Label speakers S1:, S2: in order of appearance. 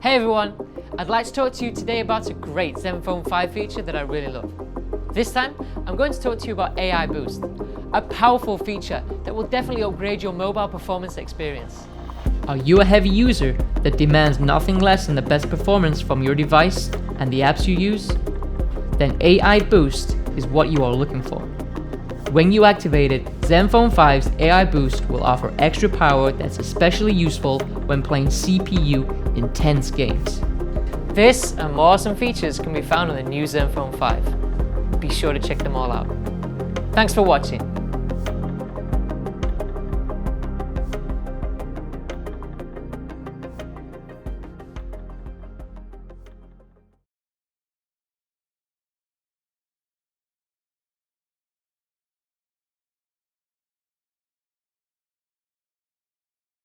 S1: Hey everyone, I'd like to talk to you today about a great ZenFone 5 feature that I really love. This time, I'm going to talk to you about AI Boost, a powerful feature that will definitely upgrade your mobile performance experience.
S2: Are you a heavy user that demands nothing less than the best performance from your device and the apps you use? Then AI Boost is what you are looking for. When you activate it, ZenFone 5's AI Boost will offer extra power that's especially useful when playing CPU intense games.
S1: This and more awesome features can be found on the new ZenFone 5. Be sure to check them all out. Thanks for watching.